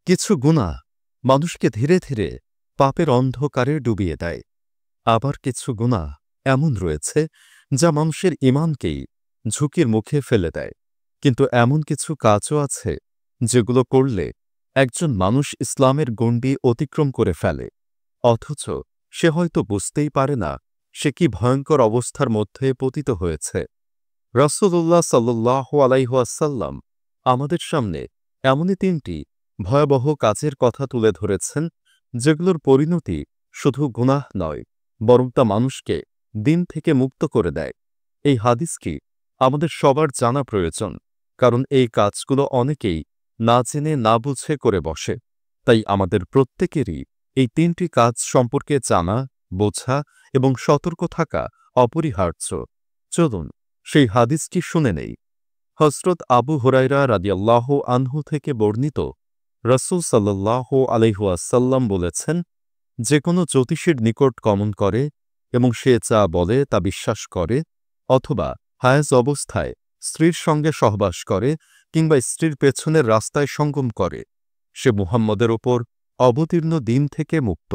কিছু গুনাহ মানুষকে ধীরে ধীরে পাপের অন্ধকারে ডুবিয়ে দেয়। আবার কিছু গুনাহ এমন রয়েছে যা মানুষের ঈমানকেই ঝুঁকির মুখে ফেলে দেয়। কিন্তু এমন কিছু কাজও আছে যেগুলো করলে একজন মানুষ ইসলামের গণ্ডি অতিক্রম করে ফেলে, অথচ সে হয়তো বুঝতেই পারে না সে কি ভয়ঙ্কর অবস্থার মধ্যে পতিত হয়েছে। রাসূলুল্লাহ সাল্লাল্লাহু আলাইহি ওয়াসাল্লাম আমাদের সামনে এমনই তিনটি ভয়াবহ কাজের কথা তুলে ধরেছেন, যেগুলোর পরিণতি শুধু গুনাহ নয়, বরং তা মানুষকে দিন থেকে মুক্ত করে দেয়। এই হাদিসটি আমাদের সবার জানা প্রয়োজন, কারণ এই কাজগুলো অনেকেই না জেনে না বুঝে করে বসে। তাই আমাদের প্রত্যেকেরই এই তিনটি কাজ সম্পর্কে জানা, বোঝা এবং সতর্ক থাকা অপরিহার্য। চলুন সেই হাদিসটি শুনে নেই। হযরত আবু হুরায়রা রাদিয়াল্লাহু আনহু থেকে বর্ণিত, রাসূল সাল্লাল্লাহু আলাইহি ওয়াসাল্লাম বলেছেন, যে কোনো জ্যোতিষীর নিকট গমন করে এবং সে যা বলে তা বিশ্বাস করে, অথবা হায়েজ অবস্থায় স্ত্রীর সঙ্গে সহবাস করে কিংবা স্ত্রীর পেছনের রাস্তায় সঙ্গম করে, সে মুহাম্মদের ওপর অবতীর্ণ দিন থেকে মুক্ত।